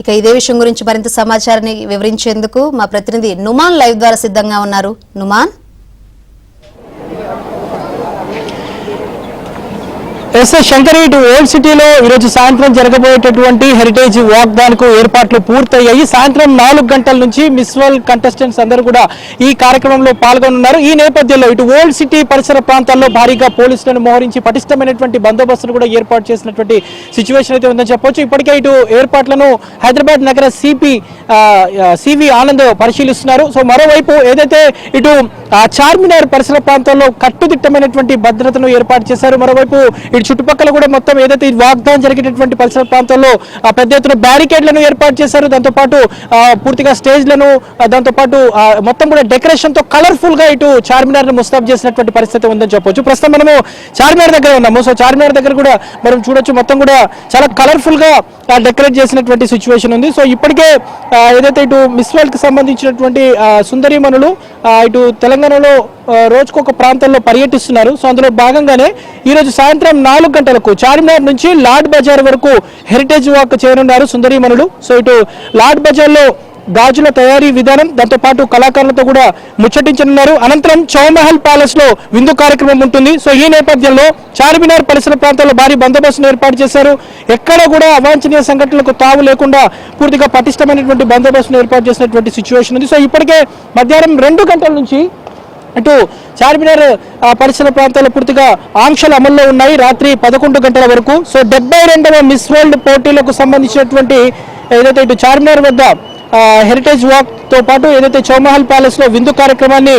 ఇక ఇదే విషయం గురించి మరింత సమాచారాన్ని వివరించేందుకు మా ప్రతినిధి నుమాన్ లైవ్ ద్వారా సిద్ధంగా ఉన్నారు. నుమాన్, శంకరి, ఇటు ఓల్డ్ సిటీలో ఈరోజు సాయంత్రం జరగబోయేటటువంటి హెరిటేజ్ వాక్థాన్ కు ఏర్పాట్లు పూర్తయ్యాయి. సాయంత్రం 4 గంటల నుంచి మిస్ వరల్డ్ కంటెస్టెంట్స్ అందరూ కూడా ఈ కార్యక్రమంలో పాల్గొనున్నారు. ఈ నేపథ్యంలో ఇటు ఓల్డ్ సిటీ పరిసర ప్రాంతాల్లో భారీగా పోలీసులను మోహరించి పటిష్టమైనటువంటి బందోబస్తును కూడా ఏర్పాటు చేసినటువంటి సిచ్యువేషన్ అయితే ఉందని చెప్పొచ్చు. ఇప్పటికే ఇటు ఏర్పాట్లను హైదరాబాద్ నగర సివి ఆనంద్ పరిశీలిస్తున్నారు. సో మరోవైపు ఏదైతే ఇటు చార్మినార్ పరిసర ప్రాంతాల్లో కట్టుదిట్టమైనటువంటి భద్రతను ఏర్పాటు చేశారు. మరోవైపు ఇటు చుట్టుపక్కల కూడా మొత్తం ఏదైతే వాగ్దానం జరిగేటటువంటి పరిసర ప్రాంతాల్లో పెద్ద ఎత్తున బ్యారికేడ్లను ఏర్పాటు చేశారు. దాంతోపాటు పూర్తిగా స్టేజ్లను, దాంతోపాటు మొత్తం కూడా డెకరేషన్ తో కలర్ఫుల్ గా ఇటు చార్మినార్ ను ముస్తాబ్ చేసినటువంటి పరిస్థితి ఉందని చెప్పొచ్చు. ప్రస్తుతం మనము చార్మినార్ దగ్గర ఉన్నాము. సో చార్మినార్ దగ్గర కూడా మనం చూడొచ్చు, మొత్తం కూడా చాలా కలర్ఫుల్ గా డెకరేట్ చేసినటువంటి సిచ్యువేషన్ ఉంది. సో ఇప్పటికే ఏదైతే ఇటు మిస్ వరల్డ్ కి సంబంధించినటువంటి సుందరీమణులు ఇటు తెలంగాణలో రోజుకొక ప్రాంతంలో పర్యటిస్తున్నారు. సో అందులో భాగంగానే ఈరోజు సాయంత్రం 4 గంటలకు చార్మినార్ నుంచి లాడ్ బజార్ వరకు హెరిటేజ్ వాక్ చేయనున్నారు సుందరీమణులు. సో ఇటు లాడ్ బజార్లో గాజుల తయారీ విధానం, దాంతో పాటు కళాకారులతో కూడా ముచ్చటించనున్నారు. అనంతరం చౌమహల్ ప్యాలెస్ లో విందు కార్యక్రమం ఉంటుంది. సో ఈ నేపథ్యంలో చార్మినార్ పరిసర ప్రాంతాల్లో భారీ బందోబస్తును ఏర్పాటు చేశారు. ఎక్కడ కూడా అవాంఛనీయ సంఘటనలకు తావు లేకుండా పూర్తిగా పటిష్టమైనటువంటి బందోబస్తును ఏర్పాటు చేసినటువంటి సిచ్యువేషన్ ఉంది. సో ఇప్పటికే మధ్యాహ్నం 2 గంటల నుంచి అటు చార్మినార్ పరిసర ప్రాంతాల్లో పూర్తిగా ఆంక్షలు అమల్లో ఉన్నాయి. రాత్రి 11 గంటల వరకు. సో 72వ మిస్ వరల్డ్ పోటీలకు సంబంధించినటువంటి ఏదైతే ఇటు చార్మినార్ వద్ద హెరిటేజ్ వాక్ తో పాటు ఏదైతే చౌమహల్ ప్యాలెస్ లో విందు కార్యక్రమాన్ని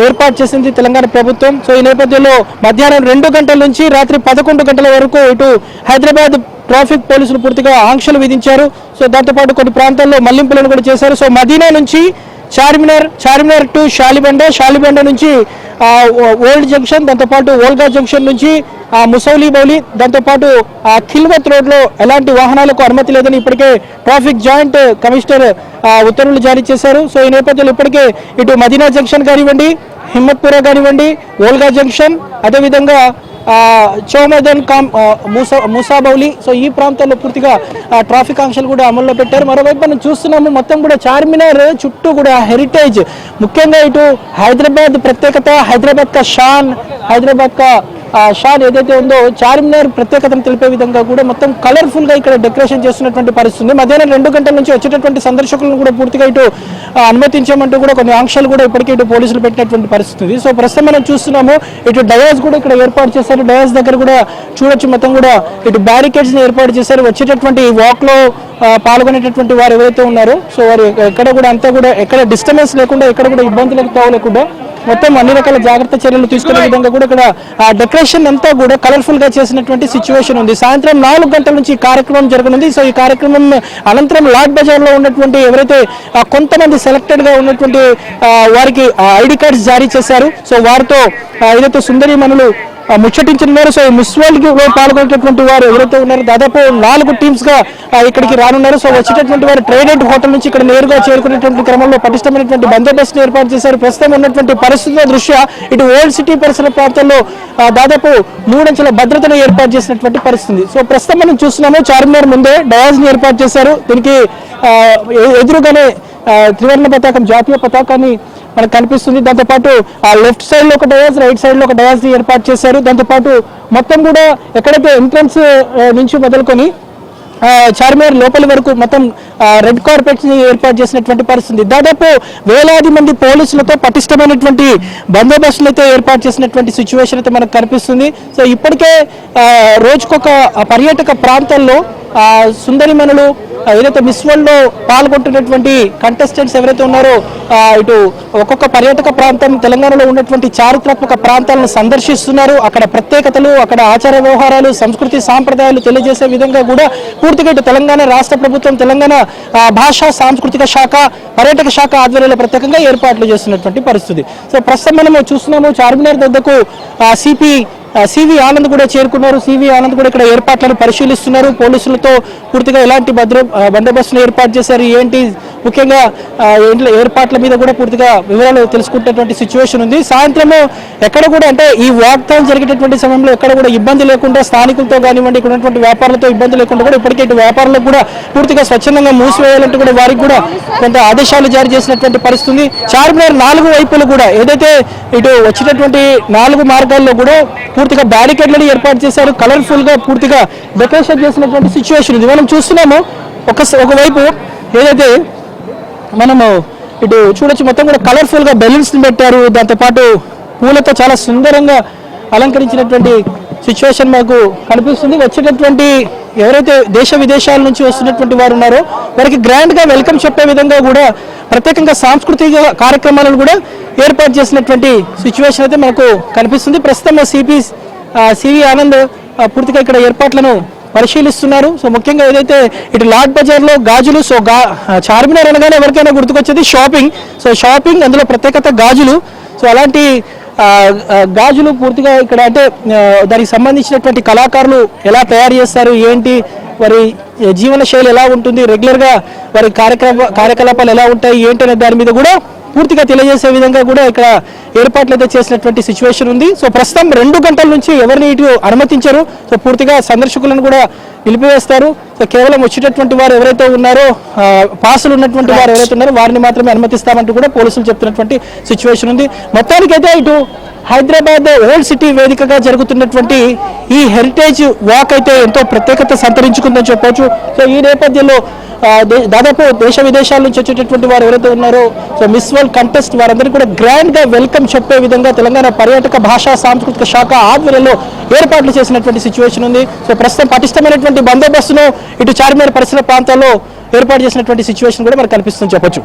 ఏర్పాటు చేసింది తెలంగాణ ప్రభుత్వం. సో ఈ నేపథ్యంలో మధ్యాహ్నం 2 గంటల నుంచి రాత్రి 11 గంటల వరకు ఇటు హైదరాబాద్ ట్రాఫిక్ పోలీసులు పూర్తిగా ఆంక్షలు విధించారు. సో దాంతోపాటు కొన్ని ప్రాంతాల్లో మళ్లింపులను కూడా చేశారు. సో మదీనా నుంచి చార్మినార్ టు షాలిబండ నుంచి ఓల్డ్ జంక్షన్, దాంతోపాటు ఓల్గా జంక్షన్ నుంచి ముసౌలి బౌలి, దాంతోపాటు ఖిల్వత్ రోడ్ లో ఎలాంటి వాహనాలకు అనుమతి లేదని ఇప్పటికే ట్రాఫిక్ జాయింట్ కమిషనర్ ఉత్తర్వులు జారీ చేశారు. సో ఈ నేపథ్యంలో ఇప్పటికే ఇటు మదీనా జంక్షన్ కానివ్వండి, హిమ్మత్పురా కానివ్వండి, ఓల్గా జంక్షన్, అదేవిధంగా చౌమదన్ మూసాబౌలి, సో ఈ ప్రాంతాల్లో పూర్తిగా ట్రాఫిక్ ఆంక్షలు కూడా అమల్లో పెట్టారు. మరోవైపు మనం చూస్తున్నాము, మొత్తం కూడా చార్మినార్ చుట్టూ కూడా హెరిటేజ్, ముఖ్యంగా ఇటు హైదరాబాద్ ప్రత్యేకత, హైదరాబాద్ కా షాన్ ఏదైతే ఉందో చార్మినార్ ప్రత్యేకతను తెలిపే విధంగా కూడా మొత్తం కలర్ఫుల్ గా ఇక్కడ డెకరేషన్ చేస్తున్నటువంటి పరిస్థితి. మధ్యాహ్నం 2 గంటల నుంచి వచ్చేటటువంటి సందర్శకులను కూడా పూర్తిగా ఇటు అనుమతించామంటూ కూడా కొన్ని ఆంక్షలు కూడా ఇప్పటికే ఇటు పోలీసులు పెట్టినటువంటి పరిస్థితి. సో ప్రస్తుతం మనం చూస్తున్నాము, ఇటు డయాస్ కూడా ఇక్కడ ఏర్పాటు చేశారు. డయాస్ దగ్గర కూడా చూడొచ్చు, మొత్తం కూడా ఇటు బ్యారికేడ్స్ ఏర్పాటు చేశారు. వచ్చేటటువంటి వాక్ లో పాల్గొనేటటువంటి వారు ఎవరైతే ఉన్నారో సో వారు ఎక్కడ కూడా అంతా కూడా ఎక్కడ డిస్టర్బెన్స్ లేకుండా, ఎక్కడ కూడా ఇబ్బందులకు తావలేకుండా మొత్తం అన్ని రకాల జాగ్రత్త చర్యలు తీసుకునే విధంగా కూడా ఇక్కడ డెకరేషన్ అంతా కూడా కలర్ఫుల్ గా చేసినటువంటి సిచ్యువేషన్ ఉంది. సాయంత్రం 4 గంటల నుంచి ఈ కార్యక్రమం జరగనుంది. సో ఈ కార్యక్రమం అనంతరం లాడ్ బజార్ లో ఉన్నటువంటి ఎవరైతే కొంతమంది సెలెక్టెడ్ గా ఉన్నటువంటి వారికి ఐడి కార్డ్స్ జారీ చేశారు. సో వారితో ఏదైతే సుందరీమణులు ముచ్చటించనున్నారు. సో మిస్ వరల్డ్ లో పాల్గొనేటటువంటి వారు ఎవరైతే ఉన్నారో దాదాపు 4 టీమ్స్ గా ఇక్కడికి రానున్నారు. సో వచ్చేటటువంటి వారు ట్రైడెంట్ హోటల్ నుంచి ఇక్కడ నేరుగా చేరుకునేటువంటి క్రమంలో పటిష్టమైనటువంటి బందోబస్తును ఏర్పాటు చేశారు. ప్రస్తుతం ఉన్నటువంటి పరిస్థితుల దృష్ట్యా ఇటు ఓల్డ్ సిటీ పరిసర ప్రాంతాల్లో దాదాపు 3 అంచెల భద్రతను ఏర్పాటు చేసినటువంటి పరిస్థితి. సో ప్రస్తుతం మనం చూస్తున్నాము, చార్మినార్ ముందే డయాస్ ని ఏర్పాటు చేశారు. దీనికి ఎదురుగానే త్రివర్ణ పతాకం, జాతీయ పతాకాన్ని మనకు కనిపిస్తుంది. దాంతోపాటు లెఫ్ట్ సైడ్ లో ఒక డయాస్, రైట్ సైడ్ లో ఒక డయాస్ ని ఏర్పాటు చేశారు. దాంతోపాటు మొత్తం కూడా ఎక్కడైతే ఎంట్రన్స్ నుంచి మొదలుకొని చార్మినార్ లోపలి వరకు మొత్తం రెడ్ కార్పెట్స్ ని ఏర్పాటు చేసినటువంటి పరిస్థితి. దాదాపు వేలాది మంది పోలీసులతో పటిష్టమైనటువంటి బందోబస్తులు అయితే ఏర్పాటు చేసినటువంటి సిచ్యువేషన్ అయితే మనకు కనిపిస్తుంది. సో ఇప్పటికే రోజుకొక పర్యాటక ప్రాంతాల్లో సుందరీమణులు ఏదైతే మిస్ వరల్డ్ లో పాల్గొంటున్నటువంటి కంటెస్టెంట్స్ ఎవరైతే ఉన్నారో ఇటు ఒక్కొక్క పర్యాటక ప్రాంతం తెలంగాణలో ఉన్నటువంటి చారిత్రాత్మక ప్రాంతాలను సందర్శిస్తున్నారు. అక్కడ ప్రత్యేకతలు, అక్కడ ఆచార వ్యవహారాలు, సంస్కృతి సాంప్రదాయాలు తెలియజేసే విధంగా కూడా పూర్తిగా ఇటు తెలంగాణ రాష్ట్ర ప్రభుత్వం, తెలంగాణ భాషా సాంస్కృతిక శాఖ, పర్యాటక శాఖ ఆధ్వర్యంలో ప్రత్యేకంగా ఏర్పాట్లు చేస్తున్నటువంటి పరిస్థితి. సో ప్రస్తుతం మనం చూస్తున్నాము, చార్మినార్ వద్దకు సివి ఆనంద్ కూడా చేరుకున్నారు. సివి ఆనంద్ కూడా ఇక్కడ ఏర్పాట్లను పరిశీలిస్తున్నారు. పోలీసులతో పూర్తిగా ఎలాంటి బందోబస్తును ఏర్పాటు చేశారు, ఏంటి ముఖ్యంగా ఇంట్లో ఏర్పాట్ల మీద కూడా పూర్తిగా వివరాలు తెలుసుకునేటువంటి సిచ్యువేషన్ ఉంది. సాయంత్రము ఎక్కడ కూడా అంటే ఈ వాక్థాన్ జరిగేటటువంటి సమయంలో ఎక్కడ కూడా ఇబ్బంది లేకుండా స్థానికులతో కానివ్వండి, ఇక్కడ ఉన్నటువంటి వ్యాపారులతో ఇబ్బంది లేకుండా కూడా ఇప్పటికే ఇటు వ్యాపారులకు కూడా పూర్తిగా స్వచ్ఛందంగా మూసివేయాలంటూ కూడా వారికి కూడా కొంత ఆదేశాలు జారీ చేసినటువంటి పరిస్థితి. చార్మినార్ 4 వైపులు కూడా ఏదైతే ఇటు వచ్చేటటువంటి 4 మార్గాల్లో కూడా పూర్తిగా బ్యారికేడ్లను ఏర్పాటు చేశారు. కలర్ఫుల్ గా పూర్తిగా డెకరేషన్ చేసినటువంటి సిచ్యువేషన్ ఇది మనం చూస్తున్నాము. ఒకవైపు ఏదైతే మనము ఇటు చూడొచ్చు, మొత్తం కూడా కలర్ఫుల్ గా బెలూన్స్ పెట్టారు. దాంతోపాటు పూలతో చాలా సుందరంగా అలంకరించినటువంటి సిచ్యువేషన్ మనకు కనిపిస్తుంది. వచ్చేటటువంటి ఎవరైతే దేశ విదేశాల నుంచి వస్తున్నటువంటి వారు ఉన్నారో వారికి గ్రాండ్ గా వెల్కమ్ చెప్పే విధంగా కూడా ప్రత్యేకంగా సాంస్కృతిక కార్యక్రమాలను కూడా ఏర్పాటు చేసినటువంటి సిచ్యువేషన్ అయితే మనకు కనిపిస్తుంది. ప్రస్తుతం సివి ఆనంద్ పూర్తిగా ఇక్కడ ఏర్పాట్లను పరిశీలిస్తున్నారు. సో ముఖ్యంగా ఏదైతే ఇటు లాడ్ బజార్ లో గాజులు, సో చార్మినార్ అనగానే ఎవరికైనా గుర్తుకొచ్చేది షాపింగ్. సో షాపింగ్, అందులో ప్రత్యేకత గాజులు. సో అలాంటి గాజులు పూర్తిగా ఇక్కడ అంటే దానికి సంబంధించినటువంటి కళాకారులు ఎలా తయారు చేస్తారు, ఏంటి వారి జీవన శైలి ఎలా ఉంటుంది, రెగ్యులర్గా వారి కార్యకలాపాలు ఎలా ఉంటాయి ఏంటి అనే దాని మీద కూడా పూర్తిగా తెలియజేసే విధంగా కూడా ఇక్కడ ఏర్పాట్లు అయితే చేసినటువంటి సిచ్యువేషన్ ఉంది. సో ప్రస్తుతం 2 గంటల నుంచి ఎవరిని ఇటు అనుమతించారు. సో పూర్తిగా సందర్శకులను కూడా నిలిపివేస్తారు. సో కేవలం వచ్చేటటువంటి వారు ఎవరైతే ఉన్నారో పాసులు ఉన్నటువంటి వారు ఎవరైతే ఉన్నారో వారిని మాత్రమే అనుమతిస్తామంటూ కూడా పోలీసులు చెప్తున్నటువంటి సిచ్యువేషన్ ఉంది. మొత్తానికైతే ఇటు హైదరాబాద్ ఓల్డ్ సిటీ వేదికగా జరుగుతున్నటువంటి ఈ హెరిటేజ్ వాక్ అయితే ఎంతో ప్రత్యేకత సంతరించుకుందని చెప్పవచ్చు. సో ఈ నేపథ్యంలో దాదాపు దేశ విదేశాల నుంచి వచ్చేటటువంటి వారు ఎవరైతే ఉన్నారో సో మిస్ వరల్డ్ కంటెస్ట్ వారందరికీ కూడా గ్రాండ్ గా వెల్కమ్ చెప్పే విధంగా తెలంగాణ పర్యాటక భాషా సాంస్కృతిక శాఖ ఆధ్వర్యంలో ఏర్పాట్లు చేసినటువంటి సిచ్యువేషన్ ఉంది. సో ప్రస్తుతం పటిష్టమైనటువంటి బందోబస్తును ఇటు చార్మినార్ పరిసర ప్రాంతాల్లో ఏర్పాటు చేసినటువంటి సిచ్యువేషన్ కూడా మనకు కనిపిస్తుందని చెప్పొచ్చు.